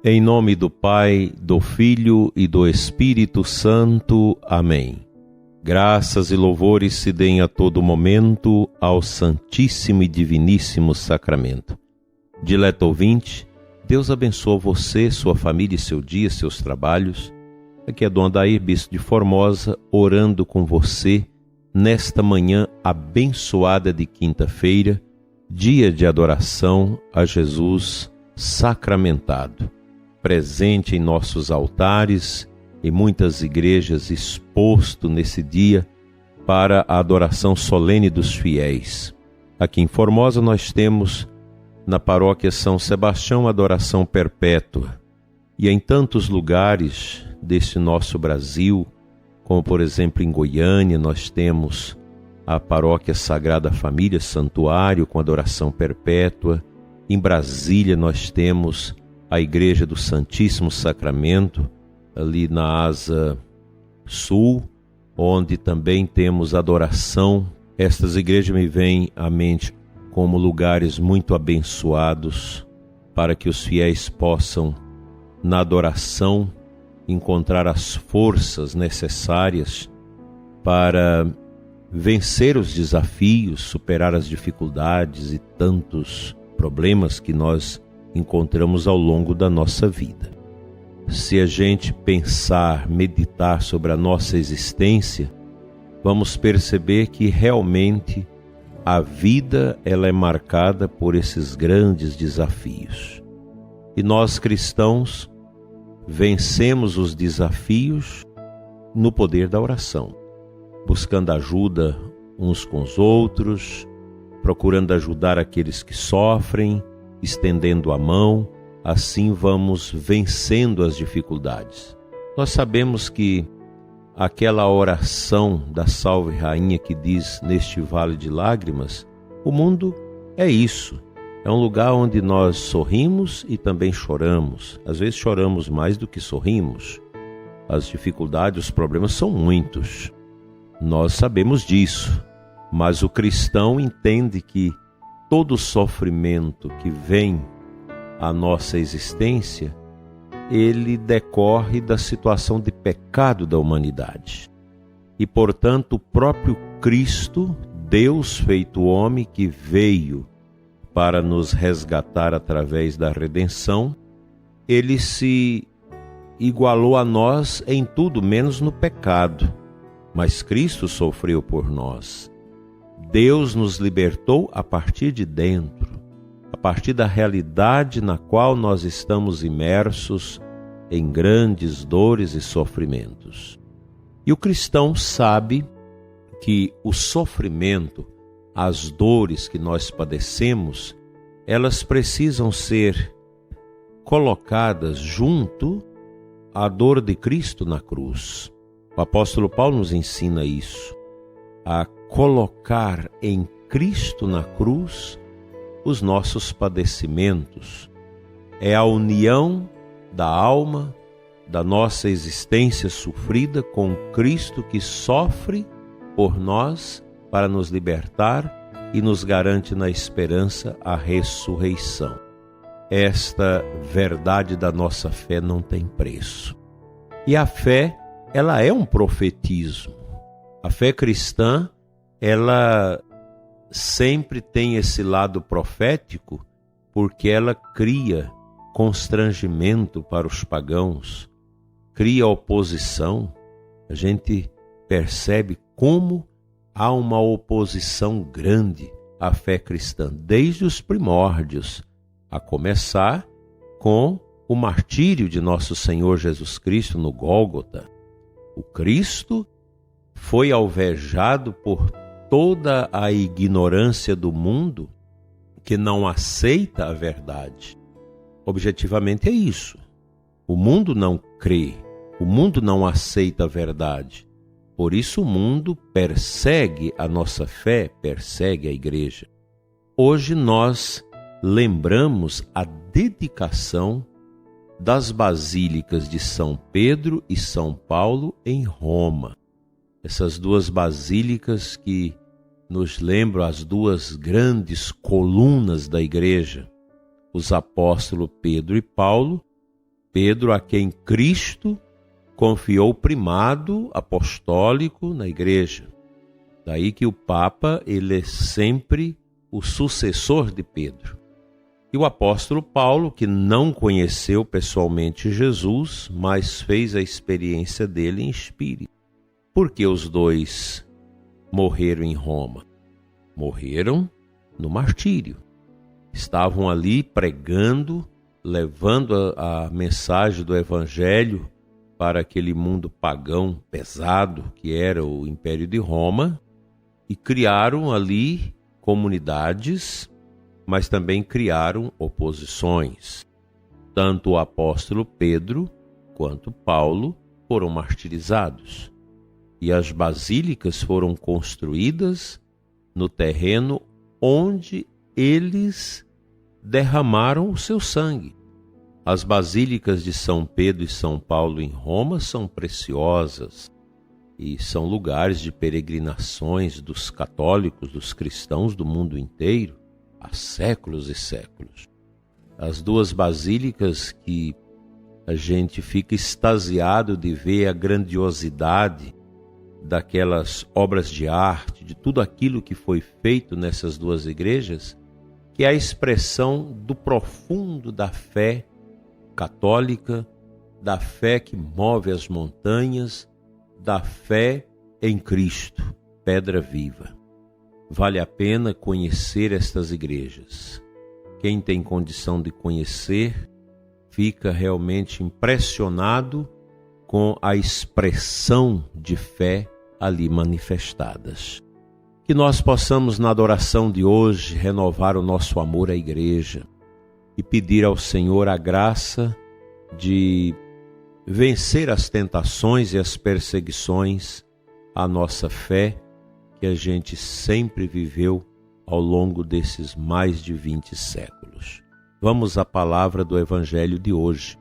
Em nome do Pai, do Filho e do Espírito Santo. Amém. Graças e louvores se deem a todo momento ao Santíssimo e Diviníssimo Sacramento. Dileto ouvinte, Deus abençoe você, sua família e seu dia, seus trabalhos. Aqui é Dom Adair, bispo de Formosa, orando com você nesta manhã abençoada de quinta-feira, dia de adoração a Jesus sacramentado, presente em nossos altares e muitas igrejas exposto nesse dia para a adoração solene dos fiéis. Aqui em Formosa nós temos na paróquia São Sebastião adoração perpétua, e em tantos lugares desse nosso Brasil, como por exemplo em Goiânia, nós temos a paróquia Sagrada Família Santuário com adoração perpétua. Em Brasília nós temos a Igreja do Santíssimo Sacramento, ali na asa sul, onde também temos adoração. Estas igrejas me vêm à mente como lugares muito abençoados para que os fiéis possam, na adoração, encontrar as forças necessárias para vencer os desafios, superar as dificuldades e tantos problemas que nós encontramos ao longo da nossa vida. Se a gente pensar, meditar sobre a nossa existência, vamos perceber que realmente a vida ela é marcada por esses grandes desafios. E nós cristãos vencemos os desafios no poder da oração, buscando ajuda uns com os outros, procurando ajudar aqueles que sofrem, estendendo a mão. Assim vamos vencendo as dificuldades. Nós sabemos que aquela oração da Salve Rainha que diz neste vale de lágrimas, o mundo é isso. É um lugar onde nós sorrimos e também choramos. Às vezes choramos mais do que sorrimos. As dificuldades, os problemas são muitos. Nós sabemos disso. Mas o cristão entende que todo sofrimento que vem à nossa existência, ele decorre da situação de pecado da humanidade. E, portanto, o próprio Cristo, Deus feito homem, que veio para nos resgatar através da redenção, ele se igualou a nós em tudo, menos no pecado. Mas Cristo sofreu por nós. Deus nos libertou a partir de dentro, a partir da realidade na qual nós estamos imersos em grandes dores e sofrimentos. E o cristão sabe que o sofrimento, as dores que nós padecemos, elas precisam ser colocadas junto à dor de Cristo na cruz. O apóstolo Paulo nos ensina isso, a colocar em Cristo na cruz os nossos padecimentos. É a união da alma, da nossa existência sofrida com Cristo que sofre por nós para nos libertar e nos garante na esperança a ressurreição. Esta verdade da nossa fé não tem preço. E a fé, ela é um profetismo. A fé cristã, ela sempre tem esse lado profético, porque ela cria constrangimento para os pagãos, cria oposição. A gente percebe como há uma oposição grande à fé cristã, desde os primórdios, a começar com o martírio de nosso Senhor Jesus Cristo no Gólgota. O Cristo foi alvejado por toda a ignorância do mundo que não aceita a verdade. Objetivamente é isso. O mundo não crê, o mundo não aceita a verdade. Por isso o mundo persegue a nossa fé, persegue a igreja. Hoje nós lembramos a dedicação das basílicas de São Pedro e São Paulo em Roma. Essas duas basílicas que nos lembram as duas grandes colunas da igreja, os apóstolos Pedro e Paulo, Pedro, a quem Cristo confiou o primado apostólico na igreja. Daí que o Papa, ele é sempre o sucessor de Pedro. E o apóstolo Paulo, que não conheceu pessoalmente Jesus, mas fez a experiência dele em espírito. Por que os dois morreram em Roma? Morreram no martírio. Estavam ali pregando, levando a mensagem do Evangelho para aquele mundo pagão pesado que era o Império de Roma, e criaram ali comunidades, mas também criaram oposições. Tanto o apóstolo Pedro quanto Paulo foram martirizados, e as basílicas foram construídas no terreno onde eles derramaram o seu sangue. As basílicas de São Pedro e São Paulo em Roma são preciosas e são lugares de peregrinações dos católicos, dos cristãos do mundo inteiro, há séculos e séculos. As duas basílicas que a gente fica extasiado de ver a grandiosidade daquelas obras de arte, de tudo aquilo que foi feito nessas duas igrejas, que é a expressão do profundo da fé católica, da fé que move as montanhas, da fé em Cristo, pedra viva. Vale a pena conhecer estas igrejas. Quem tem condição de conhecer fica realmente impressionado com a expressão de fé ali manifestadas. Que nós possamos, na adoração de hoje, renovar o nosso amor à igreja e pedir ao Senhor a graça de vencer as tentações e as perseguições à nossa fé que a gente sempre viveu ao longo desses mais de 20 séculos. Vamos à palavra do Evangelho de hoje.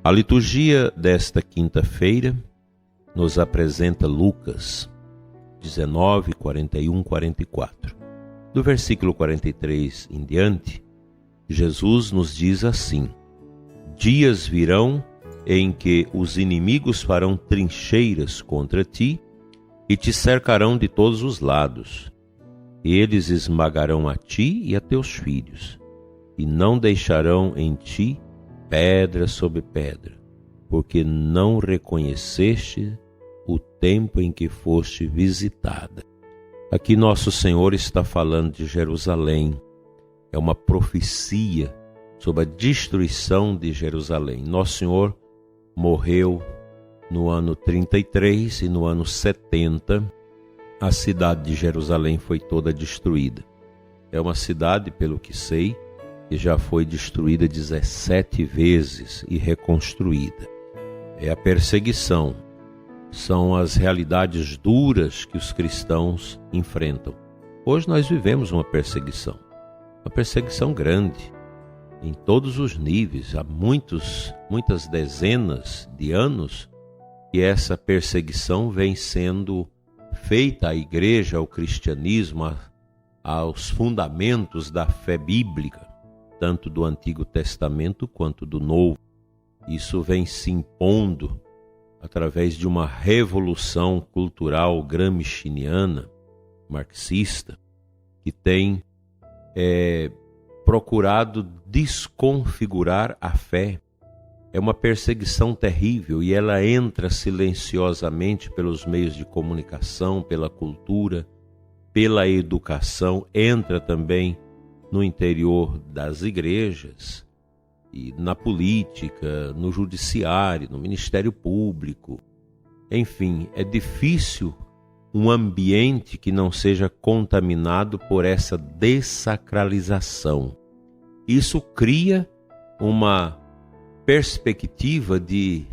A liturgia desta quinta-feira nos apresenta Lucas 19, 41, 44. Do versículo 43 em diante, Jesus nos diz assim: dias virão em que os inimigos farão trincheiras contra ti e te cercarão de todos os lados. Eles esmagarão a ti e a teus filhos, e não deixarão em ti pedra sobre pedra, porque não reconheceste o tempo em que foste visitada. Aqui nosso Senhor está falando de Jerusalém. É uma profecia sobre a destruição de Jerusalém. Nosso Senhor morreu no ano 33 e no ano 70 a cidade de Jerusalém foi toda destruída. É uma cidade, pelo que sei, que já foi destruída 17 vezes e reconstruída. É a perseguição, são as realidades duras que os cristãos enfrentam. Hoje nós vivemos uma perseguição grande, em todos os níveis. Há muitas dezenas de anos que essa perseguição vem sendo feita à igreja, ao cristianismo, aos fundamentos da fé bíblica, tanto do Antigo Testamento quanto do Novo. Isso vem se impondo através de uma revolução cultural gramsciana, marxista, que tem procurado desconfigurar a fé. É uma perseguição terrível e ela entra silenciosamente pelos meios de comunicação, pela cultura, pela educação, entra também no interior das igrejas, e na política, no judiciário, no Ministério Público. Enfim, é difícil um ambiente que não seja contaminado por essa dessacralização. Isso cria uma perspectiva de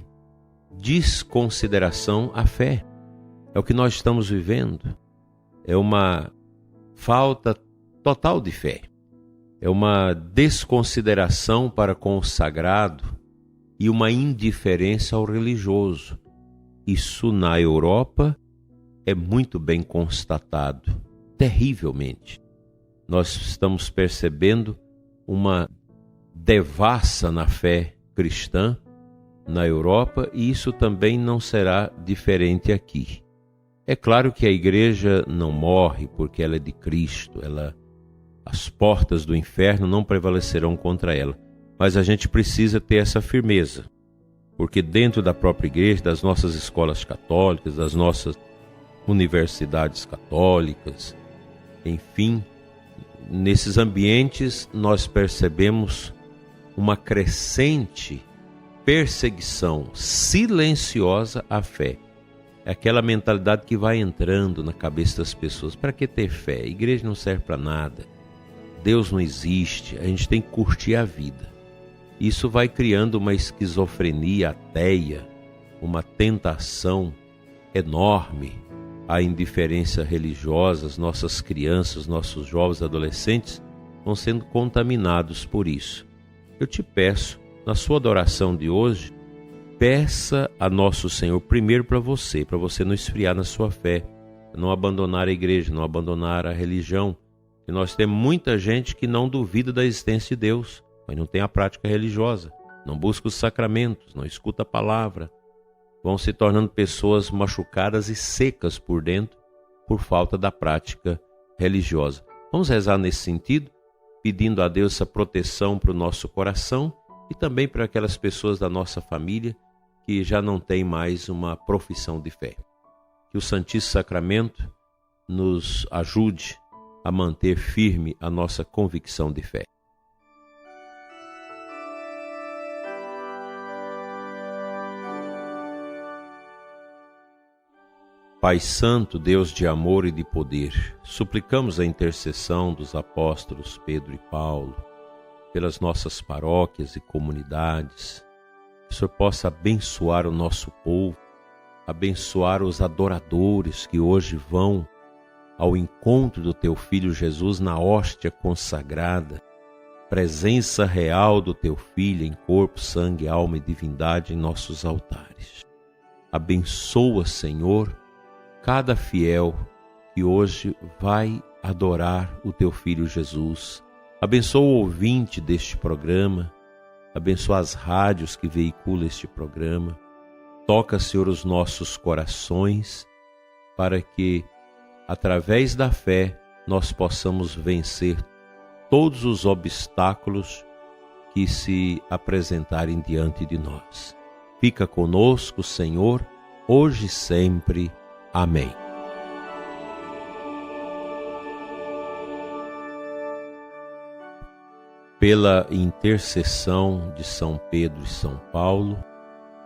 desconsideração à fé. É o que nós estamos vivendo. É uma falta total de fé. É uma desconsideração para com o sagrado e uma indiferença ao religioso. Isso na Europa é muito bem constatado, terrivelmente. nós estamos percebendo uma devassa na fé cristã na Europa, e isso também não será diferente aqui. É claro que a igreja não morre porque ela é de Cristo, as portas do inferno não prevalecerão contra ela, mas a gente precisa ter essa firmeza, porque dentro da própria igreja, das nossas escolas católicas, das nossas universidades católicas, enfim, nesses ambientes nós percebemos uma crescente perseguição silenciosa à fé. É aquela mentalidade que vai entrando na cabeça das pessoas. Para que ter fé? A igreja não serve para nada. Deus não existe. A gente tem que curtir a vida. Isso vai criando uma esquizofrenia ateia, uma tentação enorme à indiferença religiosa. As nossas crianças, nossos jovens adolescentes vão sendo contaminados por isso. Eu te peço, na sua adoração de hoje, peça a nosso Senhor primeiro para você não esfriar na sua fé, não abandonar a igreja, não abandonar a religião. E nós temos muita gente que não duvida da existência de Deus, mas não tem a prática religiosa, não busca os sacramentos, não escuta a palavra. Vão se tornando pessoas machucadas e secas por dentro por falta da prática religiosa. Vamos rezar nesse sentido, pedindo a Deus essa proteção para o nosso coração e também para aquelas pessoas da nossa família que já não têm mais uma profissão de fé. Que o Santíssimo Sacramento nos ajude a manter firme a nossa convicção de fé. Pai Santo, Deus de amor e de poder, suplicamos a intercessão dos apóstolos Pedro e Paulo, pelas nossas paróquias e comunidades, que o Senhor possa abençoar o nosso povo, abençoar os adoradores que hoje vão ao encontro do Teu Filho Jesus na hóstia consagrada, presença real do Teu Filho em corpo, sangue, alma e divindade em nossos altares. Abençoa, Senhor, cada fiel que hoje vai adorar o Teu Filho Jesus. Abençoa o ouvinte deste programa, abençoa as rádios que veiculam este programa. Toca, Senhor, os nossos corações para que, através da fé, nós possamos vencer todos os obstáculos que se apresentarem diante de nós. Fica conosco, Senhor, hoje e sempre. Amém. Pela intercessão de São Pedro e São Paulo,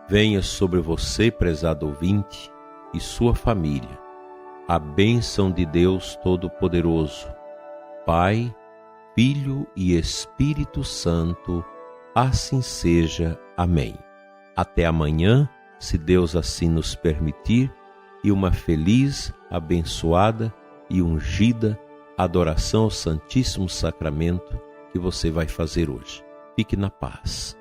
venha sobre você, prezado ouvinte, e sua família, a bênção de Deus Todo-Poderoso, Pai, Filho e Espírito Santo, assim seja. Amém. Até amanhã, se Deus assim nos permitir, e uma feliz, abençoada e ungida adoração ao Santíssimo Sacramento que você vai fazer hoje. Fique na paz.